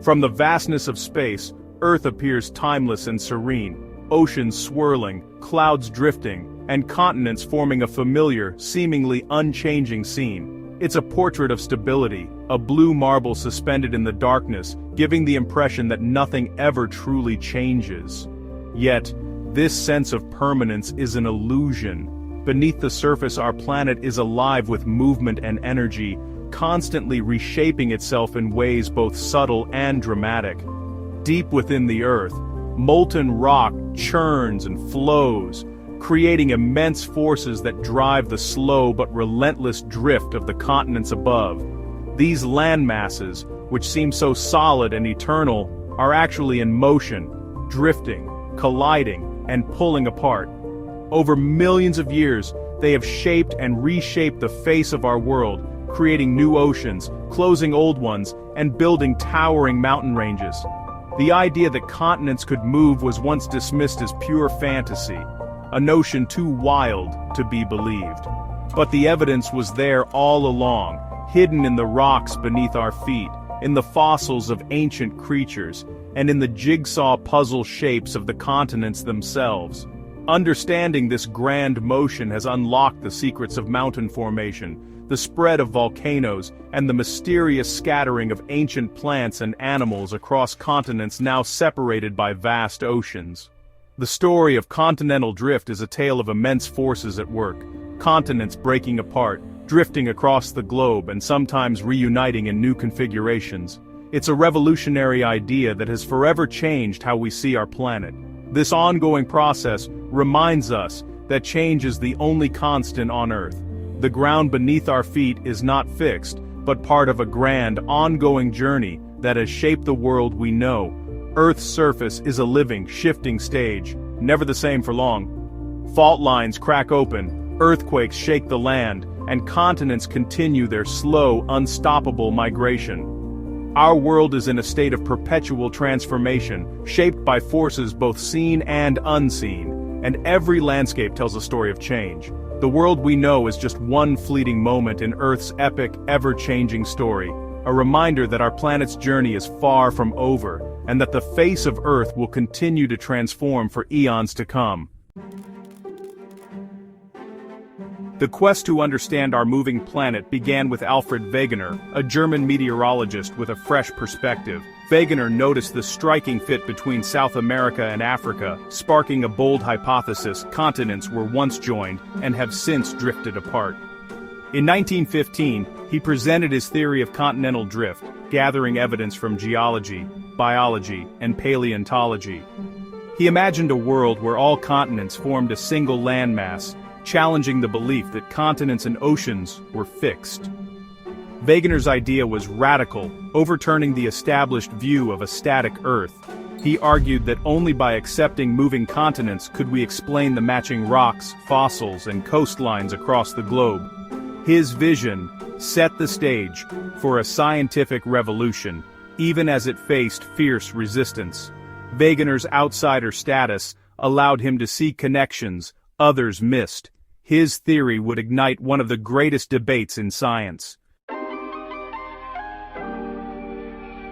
From the vastness of space, Earth appears timeless and serene, oceans swirling, clouds drifting, and continents forming a familiar, seemingly unchanging scene. It's a portrait of stability, a blue marble suspended in the darkness, giving the impression that nothing ever truly changes. Yet, this sense of permanence is an illusion. Beneath the surface, our planet is alive with movement and energy, constantly reshaping itself in ways both subtle and dramatic. Deep within the Earth, molten rock churns and flows, creating immense forces that drive the slow but relentless drift of the continents above. These land masses, which seem so solid and eternal, are actually in motion, drifting, colliding, and pulling apart. Over millions of years, they have shaped and reshaped the face of our world, creating new oceans, closing old ones, and building towering mountain ranges. The idea that continents could move was once dismissed as pure fantasy, a notion too wild to be believed. But the evidence was there all along, hidden in the rocks beneath our feet, in the fossils of ancient creatures, and in the jigsaw puzzle shapes of the continents themselves. Understanding this grand motion has unlocked the secrets of mountain formation, the spread of volcanoes, and the mysterious scattering of ancient plants and animals across continents now separated by vast oceans. The story of continental drift is a tale of immense forces at work, continents breaking apart, drifting across the globe, and sometimes reuniting in new configurations. It's a revolutionary idea that has forever changed how we see our planet. This ongoing process reminds us that change is the only constant on Earth. The ground beneath our feet is not fixed, but part of a grand, ongoing journey that has shaped the world we know. Earth's surface is a living, shifting stage, never the same for long. Fault lines crack open, earthquakes shake the land, and continents continue their slow, unstoppable migration. Our world is in a state of perpetual transformation, shaped by forces both seen and unseen, and every landscape tells a story of change. The world we know is just one fleeting moment in Earth's epic, ever-changing story, a reminder that our planet's journey is far from over, and that the face of Earth will continue to transform for eons to come. The quest to understand our moving planet began with Alfred Wegener, a German meteorologist with a fresh perspective. Wegener noticed the striking fit between South America and Africa, sparking a bold hypothesis: continents were once joined and have since drifted apart. In 1915, he presented his theory of continental drift, gathering evidence from geology, biology, and paleontology. He imagined a world where all continents formed a single landmass, challenging the belief that continents and oceans were fixed. Wegener's idea was radical, overturning the established view of a static Earth. He argued that only by accepting moving continents could we explain the matching rocks, fossils, and coastlines across the globe. His vision set the stage for a scientific revolution, even as it faced fierce resistance. Wegener's outsider status allowed him to see connections others missed. His theory would ignite one of the greatest debates in science.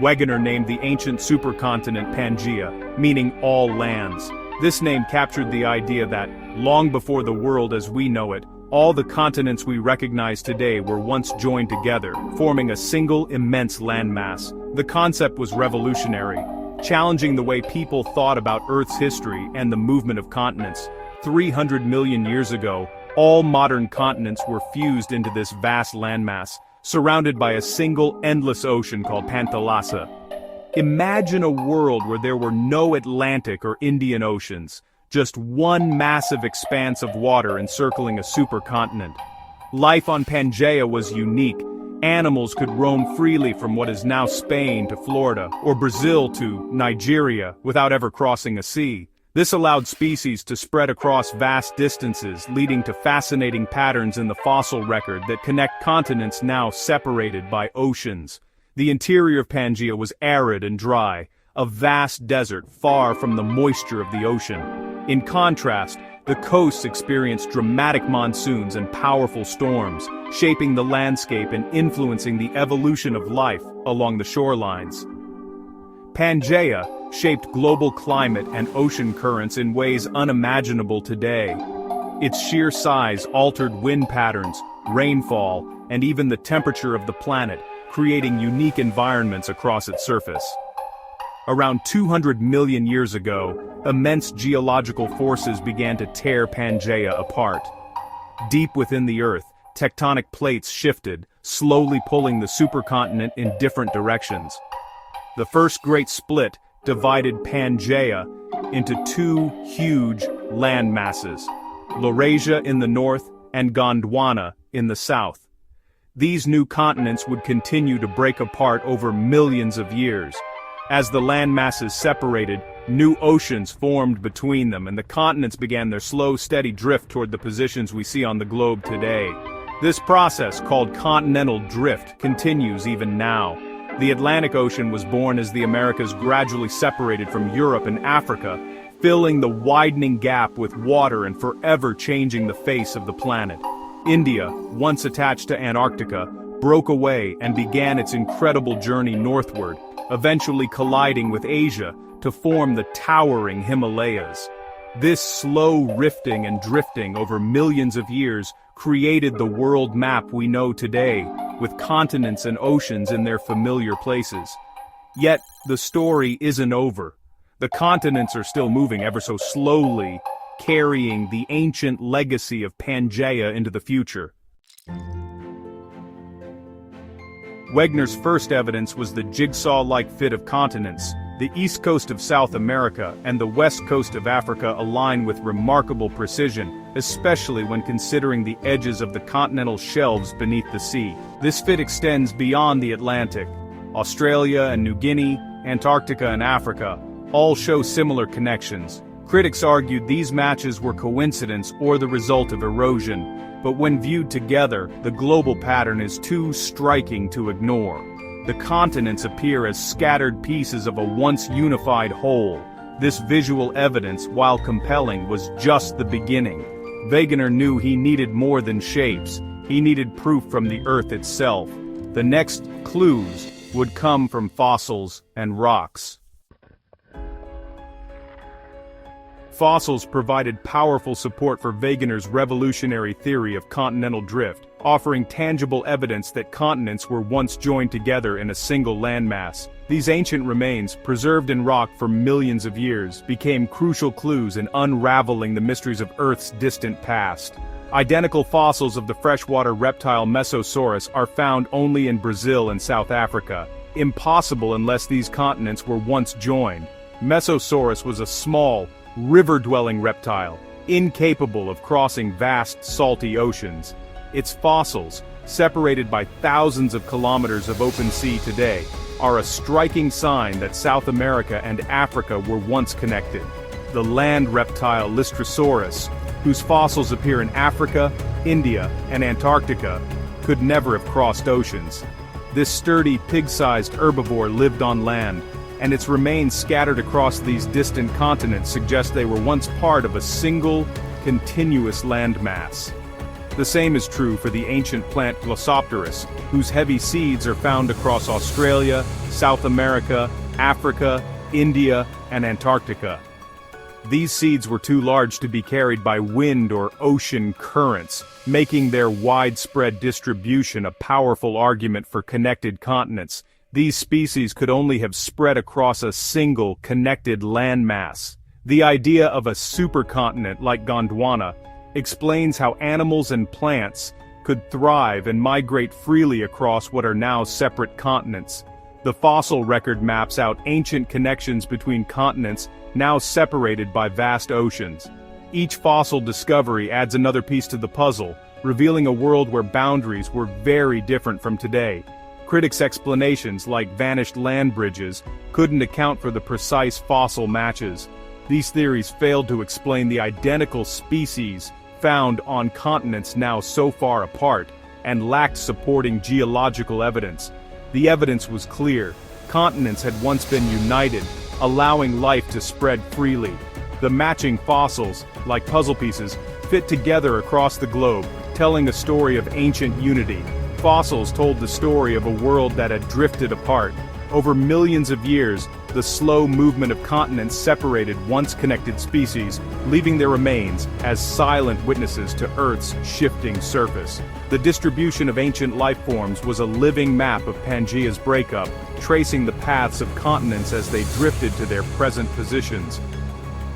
Wegener named the ancient supercontinent Pangaea, meaning all lands. This name captured the idea that, long before the world as we know it, all the continents we recognize today were once joined together, forming a single immense landmass. The concept was revolutionary, challenging the way people thought about Earth's history and the movement of continents. 300 million years ago, all modern continents were fused into this vast landmass, surrounded by a single endless ocean called Pangaea. Imagine a world where there were no Atlantic or Indian Oceans, just one massive expanse of water encircling a supercontinent. Life on Pangaea was unique. Animals could roam freely from what is now Spain to Florida, or Brazil to Nigeria, without ever crossing a sea. This allowed species to spread across vast distances, leading to fascinating patterns in the fossil record that connect continents now separated by oceans. The interior of Pangaea was arid and dry, a vast desert far from the moisture of the ocean. In contrast, the coasts experienced dramatic monsoons and powerful storms, shaping the landscape and influencing the evolution of life along the shorelines. Pangaea shaped global climate and ocean currents in ways unimaginable today. Its sheer size altered wind patterns, rainfall, and even the temperature of the planet, creating unique environments across its surface. Around 200 million years ago, immense geological forces began to tear Pangaea apart. Deep within the Earth, tectonic plates shifted, slowly pulling the supercontinent in different directions. The first great split divided Pangaea into two huge land masses, Laurasia in the north and Gondwana in the south. These new continents would continue to break apart over millions of years. As the land masses separated, new oceans formed between them, and the continents began their slow, steady drift toward the positions we see on the globe today. This process, called continental drift, continues even now. The Atlantic Ocean was born as the Americas gradually separated from Europe and Africa, filling the widening gap with water and forever changing the face of the planet. India, once attached to Antarctica, broke away and began its incredible journey northward, eventually colliding with Asia to form the towering Himalayas. This slow rifting and drifting over millions of years created the world map we know today, with continents and oceans in their familiar places. Yet, the story isn't over. The continents are still moving ever so slowly, carrying the ancient legacy of Pangaea into the future. Wegener's first evidence was the jigsaw-like fit of continents. The east coast of South America and the west coast of Africa align with remarkable precision, especially when considering the edges of the continental shelves beneath the sea. This fit extends beyond the Atlantic. Australia and New Guinea, Antarctica and Africa all show similar connections. Critics argued these matches were coincidence or the result of erosion, but when viewed together, the global pattern is too striking to ignore. The continents appear as scattered pieces of a once unified whole. This visual evidence, while compelling, was just the beginning. Wegener knew he needed more than shapes. He needed proof from the Earth itself. The next clues would come from fossils and rocks. Fossils provided powerful support for Wegener's revolutionary theory of continental drift, offering tangible evidence that continents were once joined together in a single landmass. These ancient remains, preserved in rock for millions of years, became crucial clues in unraveling the mysteries of Earth's distant past. Identical fossils of the freshwater reptile Mesosaurus are found only in Brazil and South Africa. Impossible unless these continents were once joined. Mesosaurus was a small, river-dwelling reptile, incapable of crossing vast, salty oceans. Its fossils, separated by thousands of kilometers of open sea today, are a striking sign that South America and Africa were once connected. The land reptile Lystrosaurus, whose fossils appear in Africa, India, and Antarctica, could never have crossed oceans. This sturdy, pig-sized herbivore lived on land, and its remains scattered across these distant continents suggest they were once part of a single, continuous landmass. The same is true for the ancient plant Glossopteris, whose heavy seeds are found across Australia, South America, Africa, India, and Antarctica. These seeds were too large to be carried by wind or ocean currents, making their widespread distribution a powerful argument for connected continents. These species could only have spread across a single, connected landmass. The idea of a supercontinent like Gondwana explains how animals and plants could thrive and migrate freely across what are now separate continents. The fossil record maps out ancient connections between continents now separated by vast oceans. Each fossil discovery adds another piece to the puzzle, revealing a world where boundaries were very different from today. Critics' explanations, like vanished land bridges, couldn't account for the precise fossil matches. These theories failed to explain the identical species found on continents now so far apart, and lacked supporting geological evidence. The evidence was clear. Continents had once been united, allowing life to spread freely. The matching fossils, like puzzle pieces, fit together across the globe, telling a story of ancient unity. Fossils told the story of a world that had drifted apart. Over millions of years, The slow movement of continents separated once connected species, leaving their remains as silent witnesses to Earth's shifting surface. The distribution of ancient life forms was a living map of Pangaea's breakup, tracing the paths of continents as they drifted to their present positions.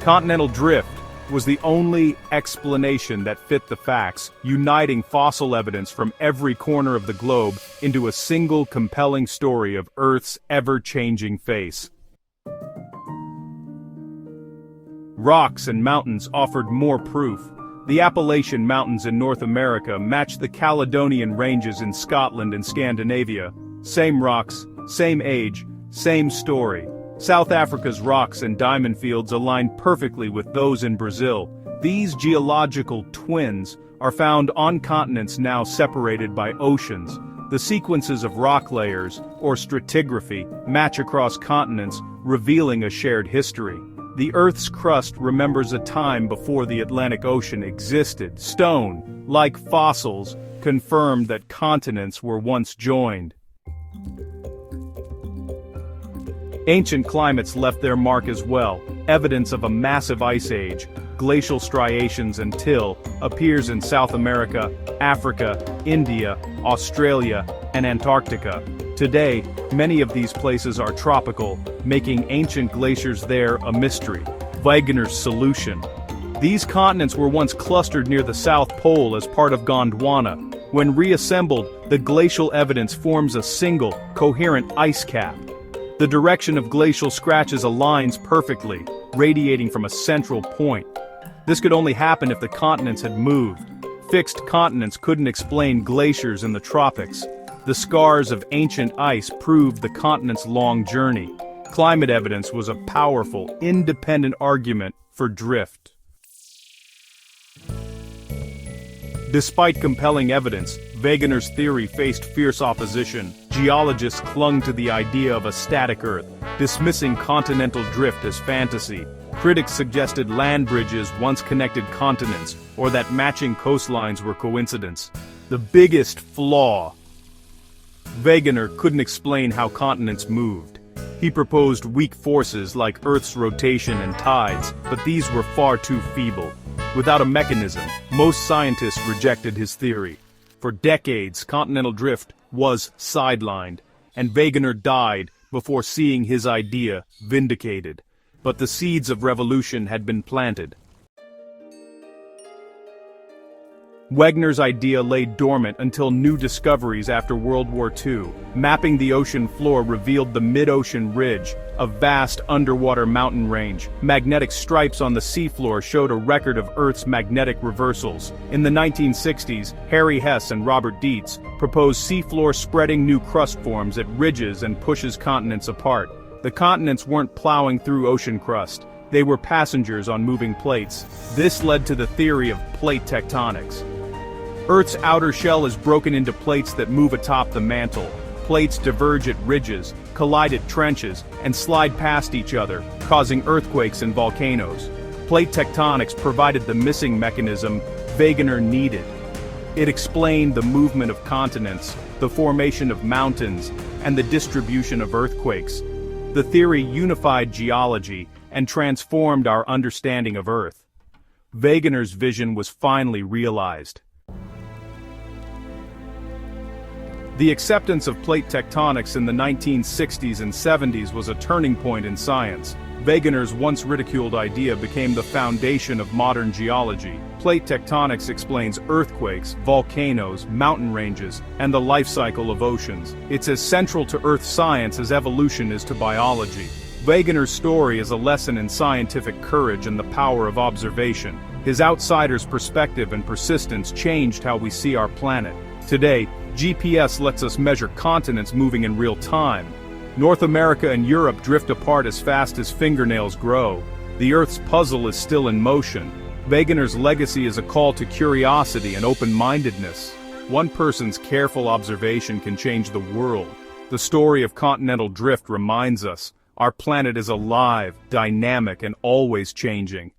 Continental drift was the only explanation that fit the facts, uniting fossil evidence from every corner of the globe into a single compelling story of Earth's ever-changing face. Rocks and mountains offered more proof. The Appalachian Mountains in North America matched the Caledonian Ranges in Scotland and Scandinavia. Same rocks, same age, same story. South Africa's rocks and diamond fields align perfectly with those in Brazil. These geological twins are found on continents now separated by oceans. The sequences of rock layers, or stratigraphy, match across continents, revealing a shared history. The Earth's crust remembers a time before the Atlantic Ocean existed. Stone, like fossils, confirmed that continents were once joined. Ancient climates left their mark as well. Evidence of a massive ice age, glacial striations and till, appears in South America, Africa, India, Australia, and Antarctica. Today, many of these places are tropical, making ancient glaciers there a mystery. Wegener's solution. These continents were once clustered near the South Pole as part of Gondwana. When reassembled, the glacial evidence forms a single, coherent ice cap. The direction of glacial scratches aligns perfectly, radiating from a central point. This could only happen if the continents had moved. Fixed continents couldn't explain glaciers in the tropics. The scars of ancient ice proved the continent's long journey. Climate evidence was a powerful, independent argument for drift. Despite compelling evidence, Wegener's theory faced fierce opposition. Geologists clung to the idea of a static Earth, dismissing continental drift as fantasy. Critics suggested land bridges once connected continents, or that matching coastlines were coincidence. The biggest flaw: Wegener couldn't explain how continents moved. He proposed weak forces like Earth's rotation and tides, but these were far too feeble. Without a mechanism, most scientists rejected his theory. For decades, continental drift was sidelined, and Wegener died before seeing his idea vindicated. But the seeds of revolution had been planted. Wegener's idea lay dormant until new discoveries after World War II. Mapping the ocean floor revealed the mid-ocean ridge, a vast underwater mountain range. Magnetic stripes on the seafloor showed a record of Earth's magnetic reversals. In the 1960s, Harry Hess and Robert Dietz proposed seafloor spreading new crust forms at ridges and pushes continents apart. The continents weren't plowing through ocean crust. They were passengers on moving plates. This led to the theory of plate tectonics. Earth's outer shell is broken into plates that move atop the mantle. Plates diverge at ridges, collide at trenches, and slide past each other, causing earthquakes and volcanoes. Plate tectonics provided the missing mechanism Wegener needed. It explained the movement of continents, the formation of mountains, and the distribution of earthquakes. The theory unified geology and transformed our understanding of Earth. Wegener's vision was finally realized. The acceptance of plate tectonics in the 1960s and 70s was a turning point in science. Wegener's once ridiculed idea became the foundation of modern geology. Plate tectonics explains earthquakes, volcanoes, mountain ranges, and the life cycle of oceans. It's as central to Earth science as evolution is to biology. Wegener's story is a lesson in scientific courage and the power of observation. His outsider's perspective and persistence changed how we see our planet. Today, GPS lets us measure continents moving in real time. North America and Europe drift apart as fast as fingernails grow. The Earth's puzzle is still in motion. Wegener's legacy is a call to curiosity and open-mindedness. One person's careful observation can change the world. The story of continental drift reminds us, our planet is alive, dynamic, and always changing.